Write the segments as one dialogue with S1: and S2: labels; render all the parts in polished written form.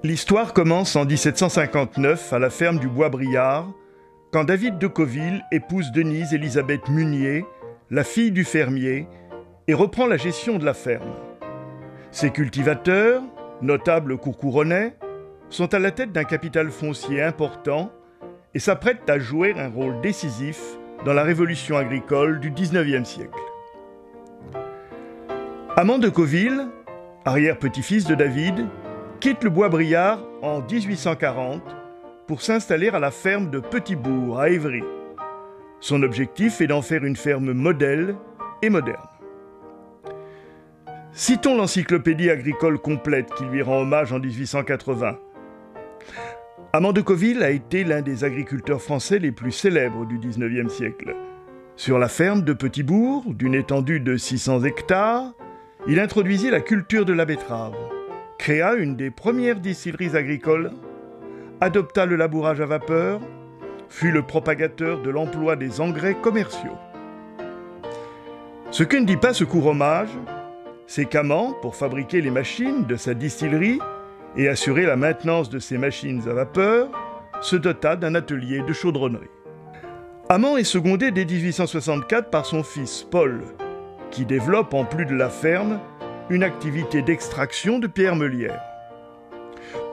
S1: L'histoire commence en 1759 à la ferme du Bois-Briard, quand David de Cauville épouse Denise Élisabeth Munier, la fille du fermier, et reprend la gestion de la ferme. Ses cultivateurs, notables courcouronnais, sont à la tête d'un capital foncier important et s'apprêtent à jouer un rôle décisif dans la révolution agricole du XIXe siècle. Amand de Cauville, arrière-petit-fils de David, quitte le Bois-Briard en 1840 pour s'installer à la ferme de Petit-Bourg, à Évry. Son objectif est d'en faire une ferme modèle et moderne. Citons l'encyclopédie agricole complète qui lui rend hommage en 1880. Amand de Cauville a été l'un des agriculteurs français les plus célèbres du XIXe siècle. Sur la ferme de Petit-Bourg, d'une étendue de 600 hectares, il introduisit la culture de la betterave, créa une des premières distilleries agricoles, adopta le labourage à vapeur, fut le propagateur de l'emploi des engrais commerciaux. Ce que ne dit pas ce court hommage, c'est qu'Amand, pour fabriquer les machines de sa distillerie et assurer la maintenance de ces machines à vapeur, se dota d'un atelier de chaudronnerie. Amand est secondé dès 1864 par son fils Paul, qui développe, en plus de la ferme, une activité d'extraction de pierres meulières.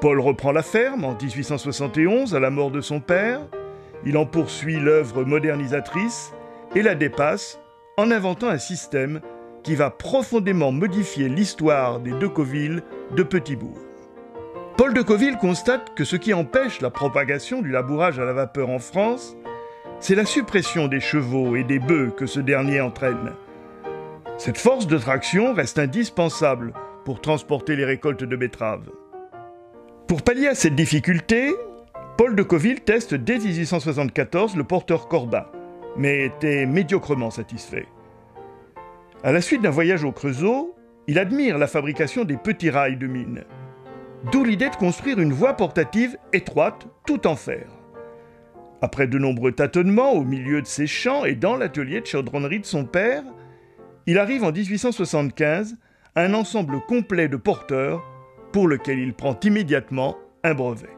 S1: Paul reprend la ferme en 1871 à la mort de son père. Il en poursuit l'œuvre modernisatrice et la dépasse en inventant un système qui va profondément modifier l'histoire des de Cauville de Petit-Bourg. Paul de Cauville constate que ce qui empêche la propagation du labourage à la vapeur en France, c'est la suppression des chevaux et des bœufs que ce dernier entraîne. Cette force de traction reste indispensable pour transporter les récoltes de betteraves. Pour pallier à cette difficulté, Paul de Cauville teste dès 1874 le porteur Corbin, mais était médiocrement satisfait. À la suite d'un voyage au Creusot, il admire la fabrication des petits rails de mine. D'où l'idée de construire une voie portative étroite, tout en fer. Après de nombreux tâtonnements au milieu de ses champs et dans l'atelier de chaudronnerie de son père, il arrive en 1875 à un ensemble complet de porteurs pour lequel il prend immédiatement un brevet.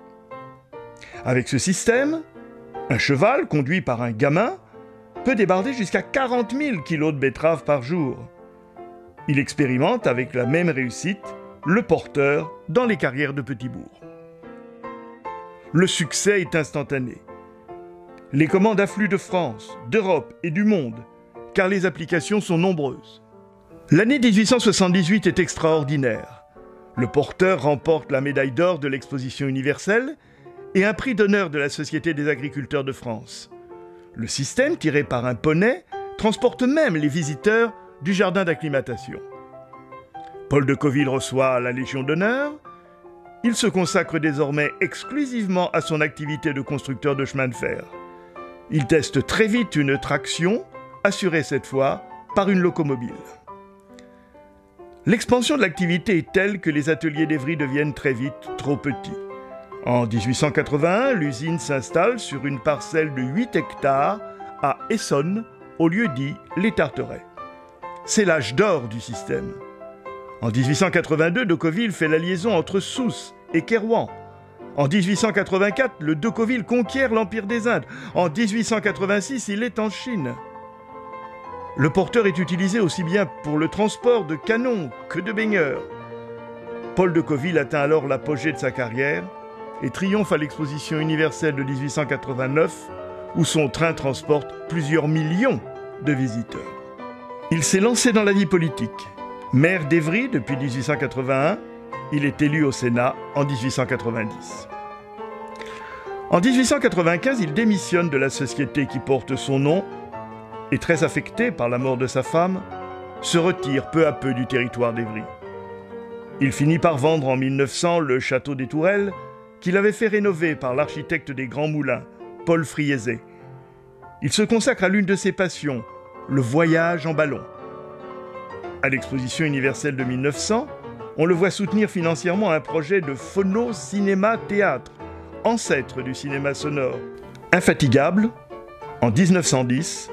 S1: Avec ce système, un cheval conduit par un gamin peut débarder jusqu'à 40 000 kilos de betteraves par jour. Il expérimente avec la même réussite le porteur dans les carrières de Petit-Bourg. Le succès est instantané. Les commandes affluent de France, d'Europe et du monde, car les applications sont nombreuses. L'année 1878 est extraordinaire. Le porteur remporte la médaille d'or de l'exposition universelle et un prix d'honneur de la Société des agriculteurs de France. Le système, tiré par un poney, transporte même les visiteurs du jardin d'acclimatation. Paul de Cauville reçoit la Légion d'honneur. Il se consacre désormais exclusivement à son activité de constructeur de chemin de fer. Il teste très vite une traction, assurée cette fois par une locomobile. L'expansion de l'activité est telle que les ateliers d'Évry deviennent très vite trop petits. En 1881, l'usine s'installe sur une parcelle de 8 hectares à Essonne, au lieu dit Les Tarterets. C'est l'âge d'or du système. En 1882, de Cauville fait la liaison entre Sousse et Kairouan. En 1884, le de Cauville conquiert l'Empire des Indes. En 1886, il est en Chine. Le porteur est utilisé aussi bien pour le transport de canons que de baigneurs. Paul de Cauville atteint alors l'apogée de sa carrière et triomphe à l'exposition universelle de 1889, où son train transporte plusieurs millions de visiteurs. Il s'est lancé dans la vie politique. Maire d'Évry depuis 1881, il est élu au Sénat en 1890. En 1895, il démissionne de la société qui porte son nom et, très affecté par la mort de sa femme, se retire peu à peu du territoire d'Évry. Il finit par vendre en 1900 le château des Tourelles qu'il avait fait rénover par l'architecte des Grands Moulins, Paul Friézet. Il se consacre à l'une de ses passions, le voyage en ballon. À l'exposition universelle de 1900, on le voit soutenir financièrement un projet de phono-cinéma-théâtre, ancêtre du cinéma sonore. Infatigable, en 1910,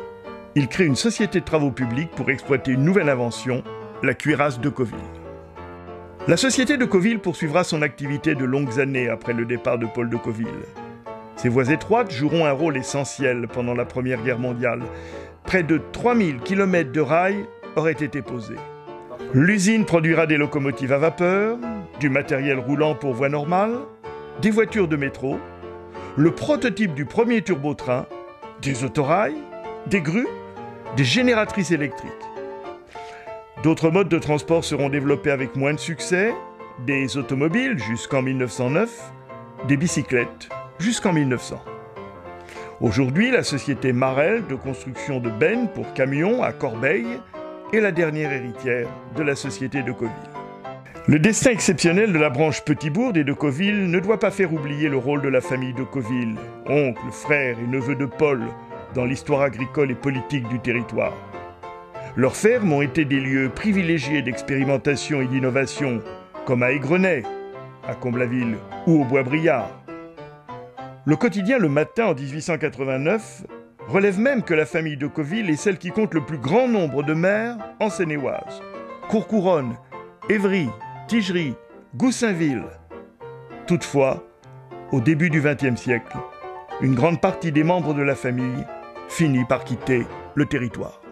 S1: il crée une société de travaux publics pour exploiter une nouvelle invention, la cuirasse de Cauville. La société de Cauville poursuivra son activité de longues années après le départ de Paul de Cauville. Ses voies étroites joueront un rôle essentiel pendant la Première Guerre mondiale. Près de 3000 km de rails auraient été posés. L'usine produira des locomotives à vapeur, du matériel roulant pour voie normale, des voitures de métro, le prototype du premier turbotrain, des autorails, des grues, des génératrices électriques. D'autres modes de transport seront développés avec moins de succès, des automobiles jusqu'en 1909, des bicyclettes jusqu'en 1900. Aujourd'hui, la société Marel de construction de bennes pour camions à Corbeil est la dernière héritière de la société de Cauville. Le destin exceptionnel de la branche Petitbourg et de Cauville ne doit pas faire oublier le rôle de la famille de Cauville, oncle, frère et neveu de Paul, dans l'histoire agricole et politique du territoire. Leurs fermes ont été des lieux privilégiés d'expérimentation et d'innovation, comme à Aigrenay, à Comblaville ou au Bois-Briard. Le quotidien Le Matin en 1889 relève même que la famille de Cauville est celle qui compte le plus grand nombre de maires en Seine-et-Oise. Courcouronnes, Évry, Tigerie, Goussainville. Toutefois, au début du XXe siècle, une grande partie des membres de la famille finit par quitter le territoire.